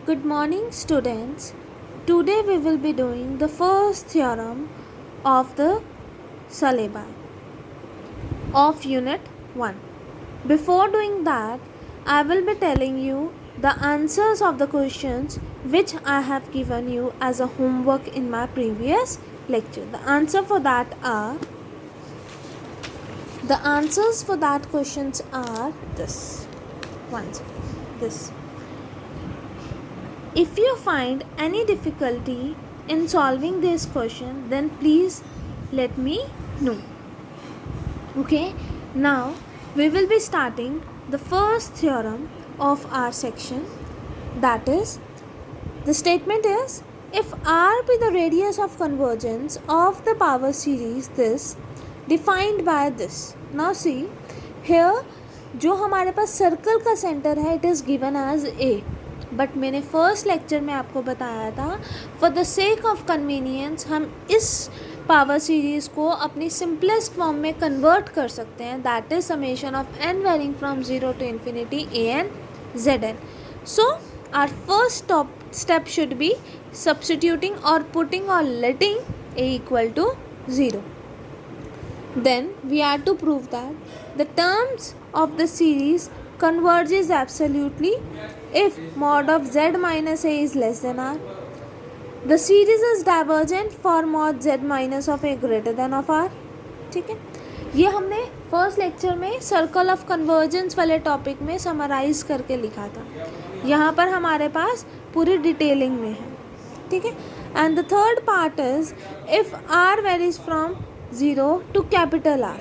Good morning, students. Today we will be doing the first theorem of the syllabi of Unit 1. Before doing that, I will be telling you the answers of the questions which I have given you as a homework in my previous lecture. The answers for that questions are this. This. If you find any difficulty in solving this question, then please let me know. Okay, now we will be starting the first theorem of our section. That is, the statement is, if R be the radius of convergence of the power series this defined by this. Now see, here जो हमारे पास circle का centre है it is given as A, but मैंने first lecture में आपको बताया था for the sake of convenience हम इस पावर सीरीज़ को अपनी सिंपलेस्ट फॉर्म में कन्वर्ट कर सकते हैं. That is summation of n varying from 0 to infinity a n z n. So our first step should be substituting or putting or letting a equal to 0. Then we are to prove that the terms of the series converges absolutely if mod of z minus a is less than r. The series is divergent for mod z minus of a greater than of r. ठीक है, ये हमने first lecture में circle of convergence वाले topic में summarise करके लिखा था. यहाँ पर हमारे पास पूरी डिटेलिंग में है. ठीक है, and the third part is if r varies from 0 to capital R,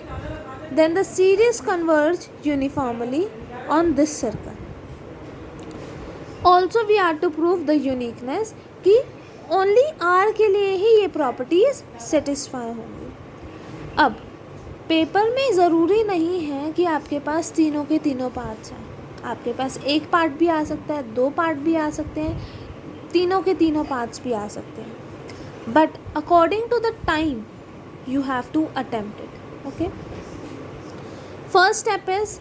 then the series converge uniformly on this circle. Also we are to prove the uniqueness कि only R के लिए ही ये properties satisfy होंगी. अब paper में ज़रूरी नहीं है कि आपके पास तीनों के तीनों पार्ट्स हैं. आपके पास एक पार्ट भी आ सकता है, दो पार्ट भी आ सकते हैं, तीनों के तीनों पार्ट्स भी आ सकते हैं. But according to the time you have to attempt it. Okay, first step is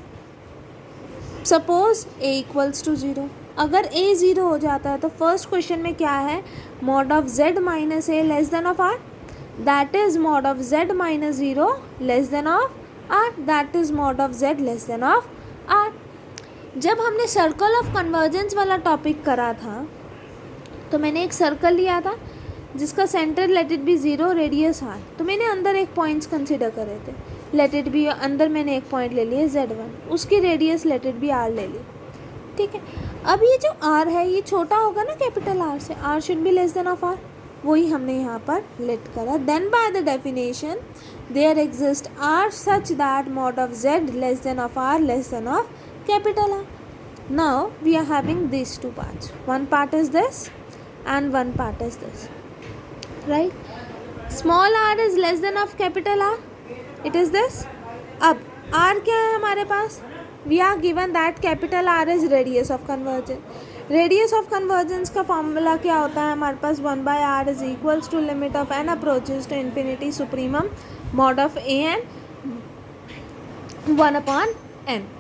suppose a equals to 0. अगर a 0 हो जाता है तो फर्स्ट क्वेश्चन में क्या है, mod of z minus a less than of r, that is mod of z minus 0 less than of r, that is mod of z less than of r. जब हमने circle of convergence वाला topic करा था तो मैंने एक circle लिया था जिसका centre let it be 0 radius R. तो मैंने अंदर एक पॉइंट्स कंसिडर करे थे. लेट इट बी अंदर मैंने एक पॉइंट ले लिया z1, उसकी radius late it B r ले ली. ठीक है, अब ये जो r है ये छोटा होगा ना कैपिटल R से, r should be less than of r, वही हमने यहाँ पर लेट करा. Then by the definition there exist r such that mod of z less than of r less than of capital R. Now we are having this two parts. One part is this and one part is this. Right, small r is less than of capital R, it is this. अब r क्या है हमारे पास, we are given that capital R is radius of convergence. Radius of convergence का formula क्या होता है हमारे पास, 1 by r is equals to limit of n approaches to infinity supremum mod of a n 1 upon n.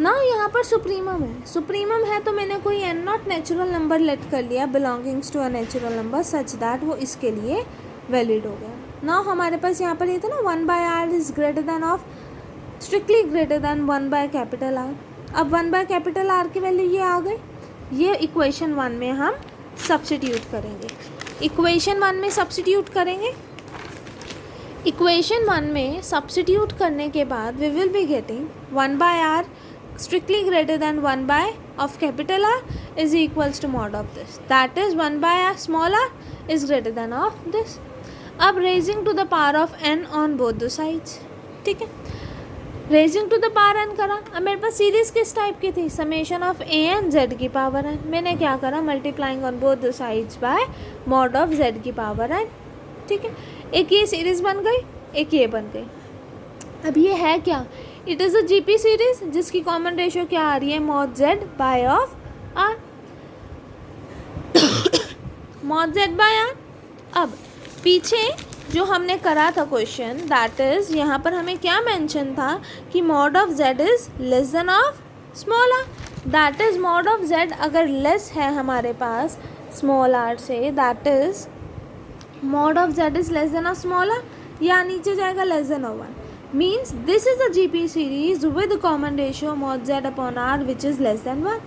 ना यहाँ पर supremum है. Supremum है तो मैंने कोई N naught natural number let कर लिया belongings to a natural number such that वो इसके लिए वैलिड हो गया. ना हमारे पास यहाँ पर ये था ना 1 by r is greater than of strictly greater than 1 by capital R. अब 1 by कैपिटल R की वैल्यू ये आ गई. ये इक्वेशन 1 में हम सब्स्टिट्यूट करेंगे. इक्वेशन 1 में सब्स्टिट्यूट करेंगे. इक्वेशन 1 में सब्स्टिट्यूट करने के बाद we will be getting 1 by r strictly greater than 1 by of capital R is equals to mod of this, that is 1 by r small r is greater than of this. अब raising to the power of n on both the sides. ठीक है, raising to the power n करा. अब मेरे पास series किस type की थी, summation of a n z की पावर n. मैंने क्या करा, multiplying on both the sides bye mod of z की पावर n. ठीक है, एक ये सीरीज बन गई, एक ये बन गई. अब ये है क्या, it is a GP series जिसकी कॉमन रेशियो क्या आ रही है, mod Z by of R. Mod Z by R. अब पीछे जो हमने करा था क्वेश्चन, दैट इज़ यहाँ पर हमें क्या मेंशन था कि mod of Z is less than of small R. That is mod of z अगर लेस है हमारे पास स्मॉल r से, that is mod of z is less than of small r, या नीचे जाएगा less than of 1, means this is a GP series with common ratio mod z upon r which is less than 1.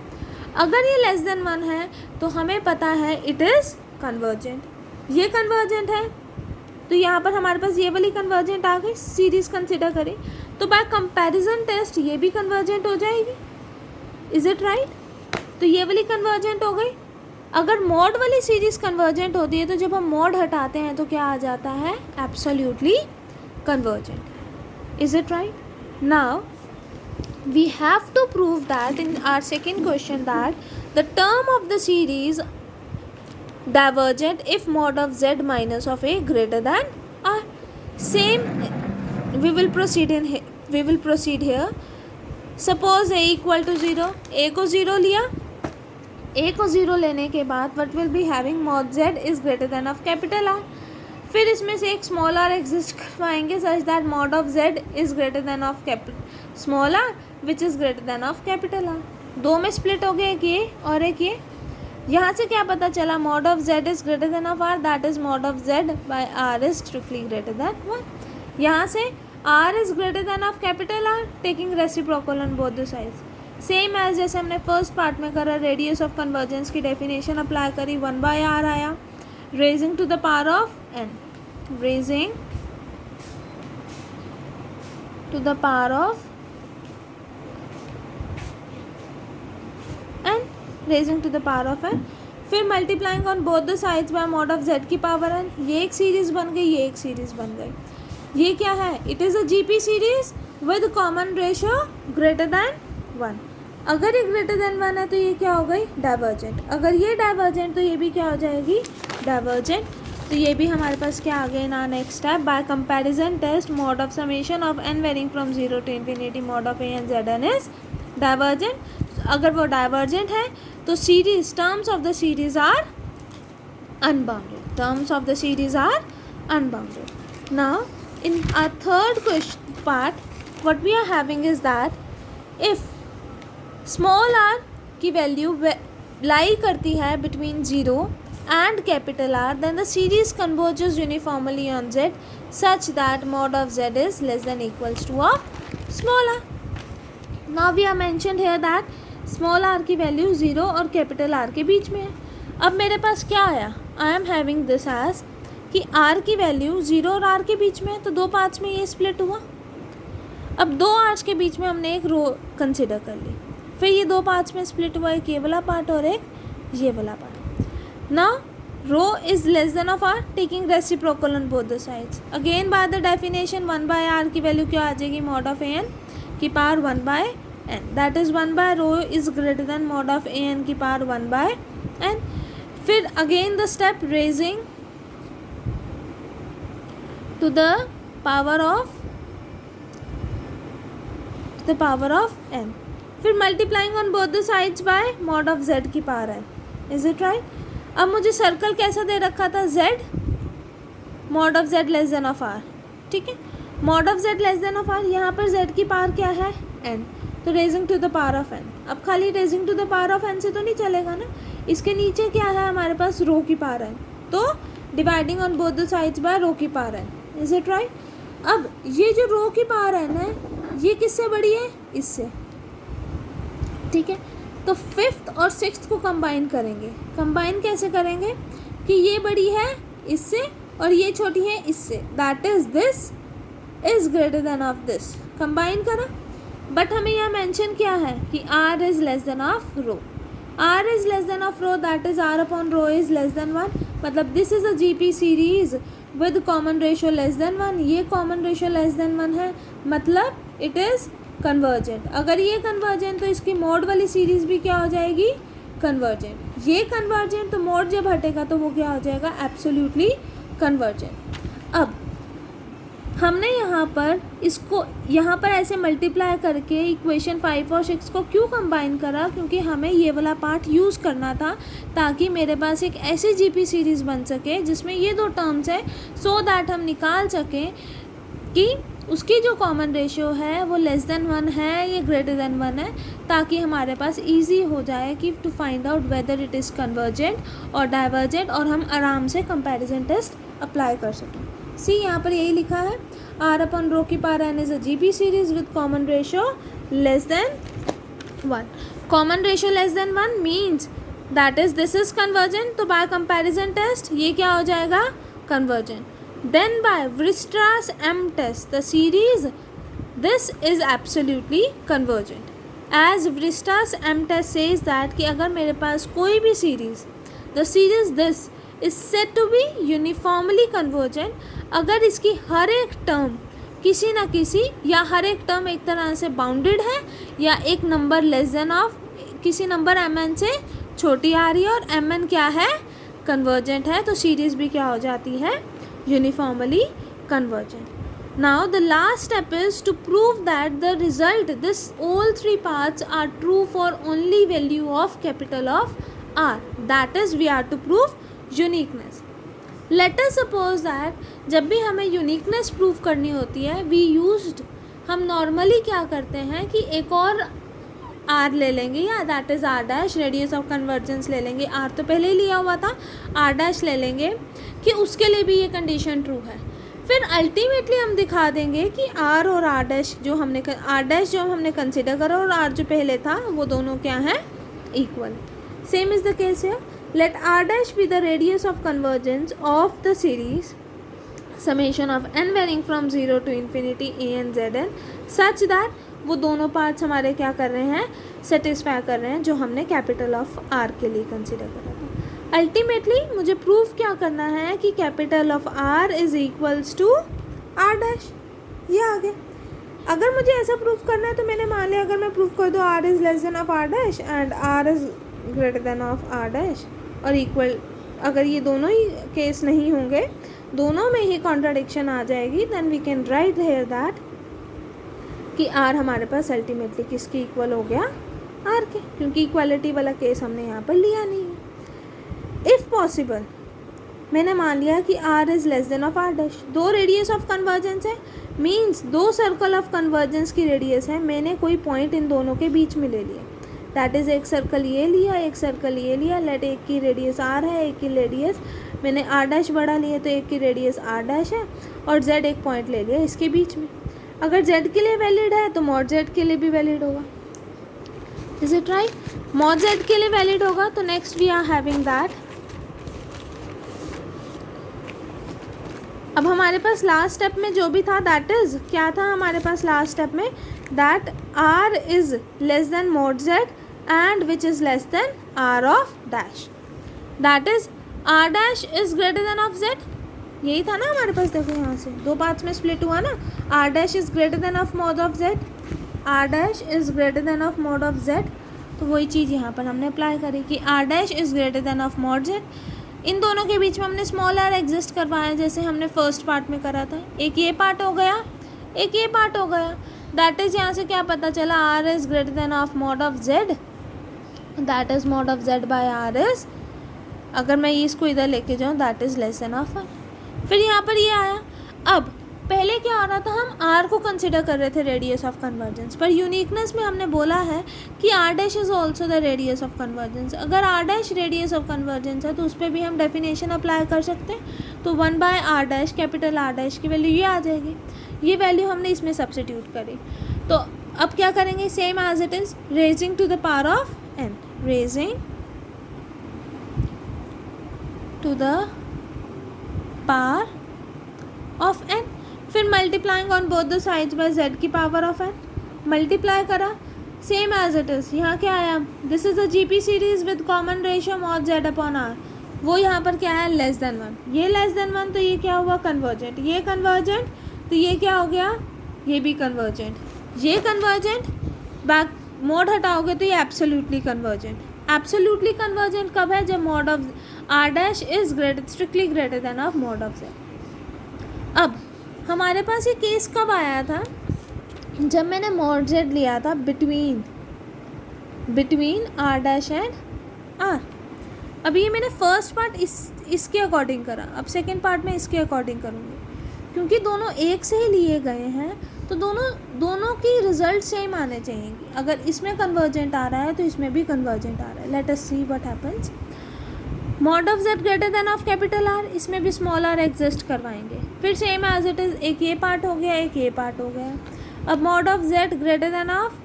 अगर ये less than 1 है तो हमें पता है इट इज़ कन्वर्जेंट. ये कन्वर्जेंट है तो यहाँ पर हमारे पास ये वाली कन्वर्जेंट आ गई. सीरीज़ कंसिडर करें तो बाय कंपैरिजन टेस्ट ये भी कन्वर्जेंट हो जाएगी. Is it right? तो ये वाली कन्वर्जेंट हो गई. अगर मॉड वाली सीरीज़ कन्वर्जेंट होती है तो जब हम मॉड हटाते हैं तो क्या आ जाता है? Absolutely convergent. Is it right? Now we have to prove that in our second question that the term of the series divergent if mod of z minus of a greater than r. Same we will proceed here. Suppose a equal to 0, a को 0 लिया. a को 0 लेने के बाद what will be having mod z is greater than of capital R. फिर इसमें से एक स्मॉल r एग्जिस्ट करवाएंगे सच that mod of z is greater than of small r which is greater than of capital R. दो में split हो गए, एक ये और एक ये. यहाँ से क्या पता चला? Mod of z is greater than of r, that is mod of z by r is strictly greater than 1. यहाँ से r is greater than of capital R taking reciprocal on both the sides. Same as जैसे हमने first part में करा, radius of convergence की definition apply करी, 1/r आया, raising to the power of n, raising to the power of n, raising to the power of n. फिर multiplying on both the sides by mod of z की power n. ये एक series बन गई, ये एक series बन गई. ये क्या है? It is a GP series with common ratio greater than 1. अगर ये ग्रेटर देन 1 है तो ये क्या हो गई? डाइवर्जेंट. अगर ये डाइवर्जेंट तो ये भी क्या हो जाएगी? डाइवर्जेंट. तो ये भी हमारे पास क्या आ गया ना next step. By comparison test mod of summation of n varying from 0 to infinity mod of a and zn is divergent. अगर वो डाइवर्जेंट है तो series terms of the series are unbounded. Terms of the series are unbounded. Now in our third question part what we are having is that if small r की value lie करती है between 0 and capital R, then the series converges uniformly on z such that mod of z is less than equals to of small r. Now we have mentioned here that small r की value 0 और capital R के बीच में है. अब मेरे पास क्या आया? I am having this as कि r की वैल्यू 0 और r के बीच में है तो दो पार्ट्स में ये स्प्लिट हुआ. अब दो आर्ट्स के बीच में हमने एक रो कंसिडर कर ली, फिर ये दो पार्ट्स में स्प्लिट हुआ, एक ये वाला पार्ट और एक ये वाला part. Now rho is less than of r taking reciprocal on both the sides. Again by the definition 1/r की वैल्यू क्या आ जाएगी? mod of an की power 1/n. That is 1/rho is greater than mod of an की power 1/n. फिर again the step raising to the power of n. फिर multiplying on both the sides by mod of z की power n. Is it right? अब मुझे circle कैसा दे रखा था? z mod of z less than of r. ठीक है, mod of z less than of r. यहाँ पर z की पावर क्या है? n. तो raising to the power of n. अब खाली raising to the power of n से तो नहीं चलेगा ना. इसके नीचे क्या है हमारे पास? रो की पावर n. तो dividing on both the sides by rho की power n. Is it right? अब ये जो रो की पावर n है ये किससे बड़ी है? इससे. ठीक है, तो फिफ्थ और सिक्स्थ को कंबाइन करेंगे. कंबाइन कैसे करेंगे कि ये बड़ी है इससे और ये छोटी है इससे, that is this is greater than of this. Combine करा, बट हमें यहाँ मेंशन किया है कि r is less than of rho. r is less than of rho, that is r upon rho is less than 1. मतलब this is a GP series with common ratio less than 1. ये common ratio less than 1 है, मतलब it is convergent. अगर ये convergent तो इसकी mode वाली series भी क्या हो जाएगी? कन्वर्जेंट. ये कन्वर्जेंट तो मोड जब हटेगा तो वो क्या हो जाएगा? Absolutely convergent. अब हमने यहाँ पर इसको यहाँ पर ऐसे मल्टीप्लाई करके इक्वेशन 5 और 6 को क्यों कंबाइन करा? क्योंकि हमें ये वाला पार्ट यूज़ करना था ताकि मेरे पास एक ऐसी GP सीरीज़ बन सके जिसमें ये दो टर्म्स है, सो दैट हम निकाल सकें कि उसकी जो कॉमन रेशियो है वो लेस देन 1 है या ग्रेटर देन 1 है, ताकि हमारे पास ईजी हो जाए कि to find out whether it is convergent और डाइवर्जेंट, और हम आराम से कंपैरिजन टेस्ट अप्लाई कर सकें। सी यहाँ पर यही लिखा है, R upon rho की power n is a GP series with common ratio less than 1। Common ratio less than 1 means that is this is convergent, तो बाय कंपैरिजन टेस्ट ये क्या हो जाएगा, convergent. Then by Weierstrass M test, the series this is absolutely convergent. As Weierstrass M test says that कि अगर मेरे पास कोई भी series, the series this is said to be uniformly convergent, अगर इसकी हर एक टर्म किसी ना किसी या हर एक टर्म एक तरह से बाउंडेड है या एक नंबर लेस देन ऑफ किसी नंबर mn से छोटी आ रही है और mn क्या है, कन्वर्जेंट है, तो सीरीज भी क्या हो जाती है, uniformly convergent. Now the last step is to prove that the result, this all three parts are true for only value of capital of R. That is we are to prove uniqueness. Let us suppose that जब भी हमें uniqueness prove करनी होती है we used, हम normally क्या करते हैं कि एक और R ले लेंगे या that is R dash, radius of convergence ले लेंगे, R तो पहले ही लिया हुआ था, R डैश ले लेंगे कि उसके लिए भी ये कंडीशन ट्रू है। फिर अल्टीमेटली हम दिखा देंगे कि R और R डैश जो हमने कंसिडर करा और R जो पहले था वो दोनों क्या हैं, equal. Same is the case है, let R dash be the radius of convergence of the series summation of n varying from 0 to infinity an zn such that वो दोनों पार्ट्स हमारे क्या कर रहे हैं, सेटिस्फाई कर रहे हैं जो हमने कैपिटल ऑफ R के लिए कंसिडर करा था। अल्टीमेटली मुझे प्रूफ क्या करना है कि capital of R is equals to R dash, ये आ गया। अगर मुझे ऐसा प्रूफ करना है तो मैंने मान लिया अगर मैं प्रूफ कर दूँ R is less than of R dash and R is greater than of R dash और इक्वल, अगर ये दोनों ही केस नहीं होंगे, दोनों में ही कॉन्ट्राडिक्शन आ जाएगी, then we can write here that कि R हमारे पास अल्टीमेटली किसके इक्वल हो गया, R के, क्योंकि इक्वालिटी वाला केस हमने यहाँ पर लिया नहीं है। इफ़ पॉसिबल मैंने मान लिया कि R is less than of R dash, दो रेडियस ऑफ कन्वर्जेंस है, मीन्स दो सर्कल ऑफ कन्वर्जेंस की रेडियस है, मैंने कोई पॉइंट इन दोनों के बीच में ले लिया, दैट इज़ एक सर्कल ये लिया, एक सर्कल ये लिया, लेट एक की रेडियस R है, एक की रेडियस मैंने R डैश बड़ा लिया तो एक की रेडियस R डैश है और Z एक पॉइंट ले लिया इसके बीच में। अगर Z के लिए वैलिड है तो मॉड Z के लिए भी वैलिड होगा, is it right, mod Z के लिए वैलिड होगा। तो next we are having that, अब हमारे पास लास्ट स्टेप में जो भी था दैट इज़ क्या था हमारे पास लास्ट स्टेप में, that R is less then mod Z and which is less then R of dash, that is R dash is greater than of Z, यही था ना हमारे पास। देखो यहाँ से दो पार्ट्स में स्प्लिट हुआ ना, R dash is greater than of mod of Z, R dash is greater than of mod of Z, तो वही चीज़ यहाँ पर हमने अप्लाई करी कि R dash is greater than of mod Z। इन दोनों के बीच में हमने स्मॉल r एग्जिस्ट करवाया जैसे हमने फर्स्ट पार्ट में करा था, एक ये पार्ट हो गया, एक ये पार्ट हो गया, दैट इज़ यहाँ से क्या पता चला, R is greater than of mod of Z, that is mod of Z by R is, अगर मैं इसको इधर लेके जाऊँ that is less than of 1। फिर यहाँ पर ये आया, अब पहले क्या हो रहा था, हम R को कंसिडर कर रहे थे रेडियस ऑफ कन्वर्जेंस, पर यूनिकनेस में हमने बोला है कि R dash is also the radius of convergence. अगर R dash radius of convergence है तो उस पर भी हम डेफिनेशन अप्लाई कर सकते हैं, तो 1 by R dash, capital R dash की वैल्यू ये आ जाएगी, ये वैल्यू हमने इसमें सब्सिट्यूट करी। तो अब क्या करेंगे, same as it is, raising to the power of n, raising to the power of n, फिर multiplying on both the sides by z की पावर ऑफ n, मल्टीप्लाई करा, सेम एज इट इज़, यहाँ क्या आया, this is a GP series with common ratio mod z upon r, वो यहाँ पर क्या है, लेस देन 1, ये लेस देन 1 तो ये क्या हुआ, कन्वर्जेंट, ये कन्वर्जेंट तो ये क्या हो गया, ये भी कन्वर्जेंट, ये कन्वर्जेंट, बैक मोड हटाओगे तो ये एब्सोल्युटली कन्वर्जेंट। एब्सोल्युटली कन्वर्जेंट कब है, जब mod of r dash is strictly greater than of mod of z। अब हमारे पास ये केस कब आया था, जब मैंने मॉड z लिया था between r dash and r। अब ये मैंने फर्स्ट पार्ट इसके अकॉर्डिंग करा, अब सेकेंड पार्ट में इसके अकॉर्डिंग करूँगी। क्योंकि दोनों एक से ही लिए गए हैं तो दोनों की रिजल्ट सेम आने चाहिए। अगर इसमें कन्वर्जेंट आ रहा है तो इसमें भी कन्वर्जेंट आ रहा है। Let us see what happens. Mod of z greater than of capital R, इसमें भी स्मॉल r एग्जिस्ट करवाएंगे। फिर सेम एज इट इज़, एक ये पार्ट हो गया, एक ये पार्ट हो गया। अब mod of z greater than of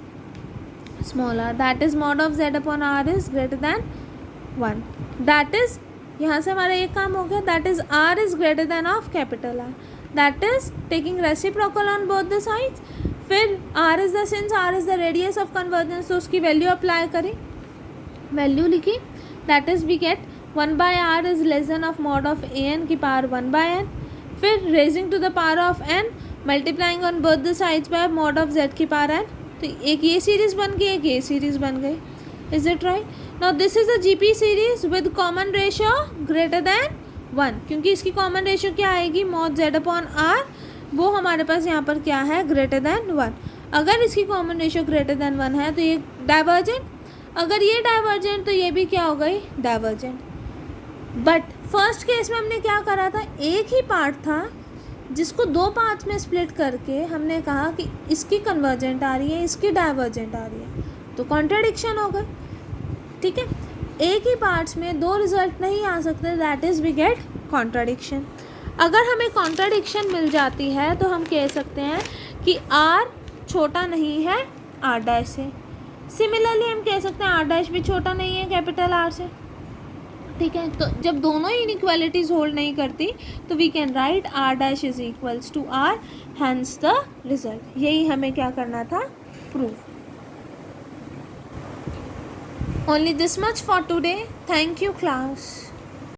small r, that is mod of z upon r is greater than 1, that is यहाँ से हमारा एक काम हो गया, that is r is greater than of capital R, that is taking reciprocal on both the sides. फिर r is the, since r is the radius of convergence, तो उसकी वैल्यू अप्लाई करें, वैल्यू लिखी, that is we get 1/r is less than of mod of an की power 1/n। फिर raising to the power of n, multiplying on both the sides by mod of z की power n। तो एक ये series बन गई, एक ये सीरीज़ बन गई। Is it right? Now this is the GP series with common ratio greater than 1, क्योंकि इसकी कॉमन रेशियो क्या आएगी, मॉड z अपॉन r, वो हमारे पास यहाँ पर क्या है, ग्रेटर देन 1। अगर इसकी कॉमन रेशियो ग्रेटर देन 1 है तो ये डाइवर्जेंट, अगर ये डाइवर्जेंट तो ये भी क्या हो गई, डाइवर्जेंट। बट फर्स्ट केस में हमने क्या करा था, एक ही पार्ट था जिसको दो पार्ट्स में स्प्लिट करके हमने कहा कि इसकी कन्वर्जेंट आ रही है, इसकी डाइवर्जेंट आ रही है, तो कॉन्ट्राडिक्शन हो गई। ठीक है, एक ही पार्ट्स में दो रिजल्ट नहीं आ सकते, that is we get contradiction. अगर हमें कॉन्ट्राडिक्शन मिल जाती है तो हम कह सकते हैं कि r छोटा नहीं है r डैश से। सिमिलरली हम कह सकते हैं r डैश भी छोटा नहीं है कैपिटल R से। ठीक है, तो जब दोनों इनइक्वालिटीज होल्ड नहीं करती तो we can write r dash is equals to r, hence the result. यही हमें क्या करना था, prove. Only this much for today. Thank you class.